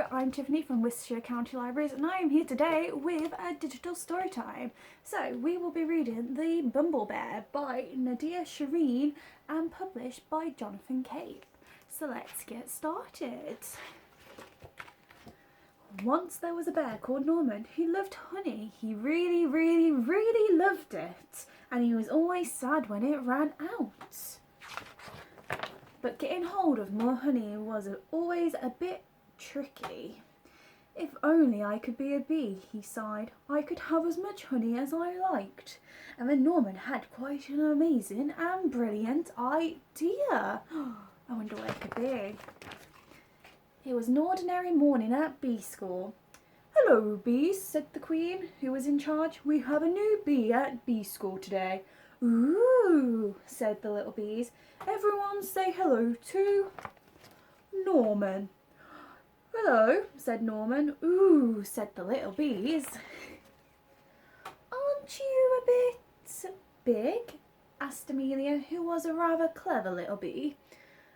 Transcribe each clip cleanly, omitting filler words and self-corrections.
Hello, I'm Tiffany from Worcestershire County Libraries and I am here today with a digital story time. So we will be reading The Bumble Bear by Nadia, Shireen and published by Jonathan Cape. So let's get started. Once there was a bear called Norman who loved honey. He really loved it, and he was always sad when it ran out. But getting hold of more honey was always a bit tricky. If only I could be a bee, he sighed. I could have as much honey as I liked. And then Norman had quite an amazing and brilliant idea. I wonder what it could be. It was an ordinary morning at bee school. Hello, bees, said the queen, who was in charge. We have a new bee at bee school today. Ooh, said the little bees. Everyone say hello to Norman. Hello, said Norman. Ooh, said the little bees. Aren't you a bit big? Asked Amelia, who was a rather clever little bee.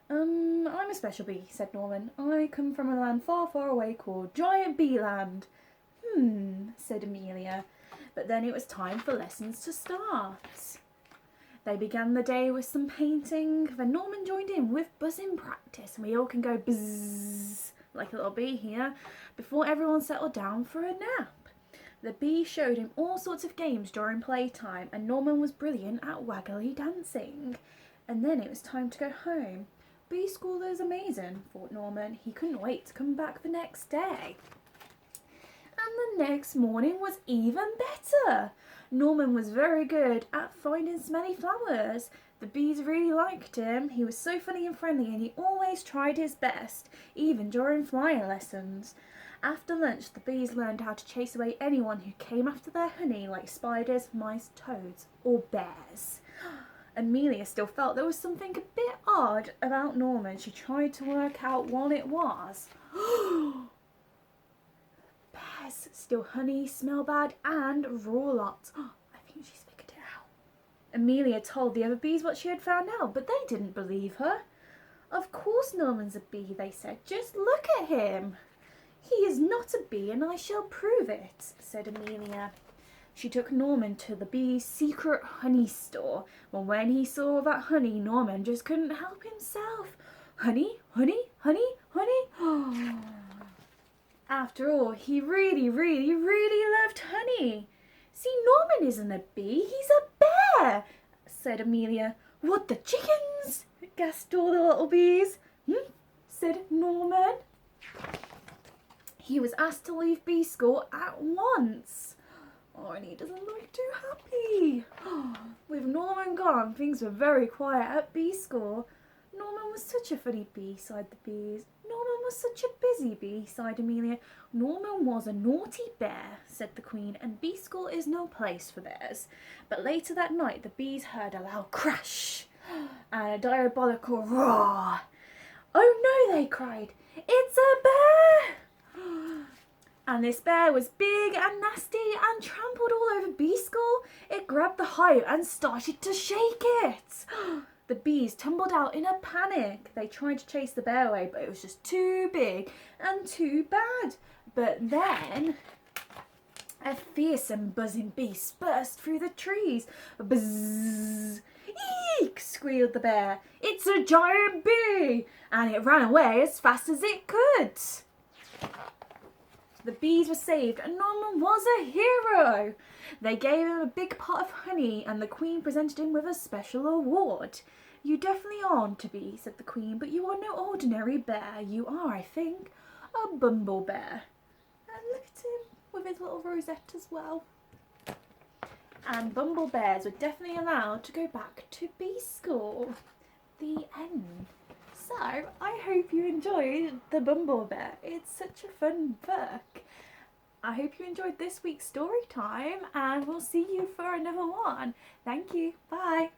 I'm a special bee, said Norman. I come from a land far, far away called Giant Bee Land. Said Amelia. But then it was time for lessons to start. They began the day with some painting, then Norman joined in with buzzing practice, and we all can go buzz like a little bee here before everyone settled down for a nap. The bee showed him all sorts of games during playtime, and Norman was brilliant at waggly dancing. And then it was time to go home. Bee school is amazing, thought Norman. He couldn't wait to come back the next day. And the next morning was even better. Norman was very good at finding smelly flowers. The bees really liked him. He was so funny and friendly, and he always tried his best, even during flying lessons. After lunch, the bees learned how to chase away anyone who came after their honey, like spiders, mice, toads, or bears. Amelia still felt there was something a bit odd about Norman. She tried to work out what it was. Bears steal honey, smell bad, and roar lots. I think she's figured it out. Amelia told the other bees what she had found out, but they didn't believe her. Of course Norman's a bee, they said. Just look at him. He is not a bee, and I shall prove it, said Amelia. She took Norman to the bee's secret honey store. Well, when he saw that honey, Norman just couldn't help himself. Honey, honey, honey, honey. After all, he really loved honey. See, Norman isn't a bee, he's a bear, said Amelia. What, the chickens? Gasped all the little bees. Said Norman. He was asked to leave bee school at once. Oh, and he doesn't look too happy. With Norman gone, things were very quiet at bee school. Norman was such a funny bee, sighed the bees. Norman was such a busy bee, sighed Amelia. Norman was a naughty bear, said the queen, and bee school is no place for bears. But later that night, the bees heard a loud crash and a diabolical roar. Oh no, they cried. It's a bear! And this bear was big and nasty and trampled all over bee school. It grabbed the hive and started to shake it. The bees tumbled out in a panic. They tried to chase the bear away, but it was just too big and too bad. But then a fearsome buzzing beast burst through the trees. Buzz! Eek! Squealed the bear. It's a giant bee! And it ran away as fast as it could. The bees were saved and Norman was a hero. They gave him a big pot of honey and the queen presented him with a special award. You definitely aren't a bee, said the queen, but you are no ordinary bear. You are, I think, a bumble bear. And look at him with his little rosette as well. And bumble bears were definitely allowed to go back to bee school. The end. So, I hope you enjoyed The Bumble Bear. It's such a fun book. I hope you enjoyed this week's story time, and we'll see you for another one. Thank you. Bye.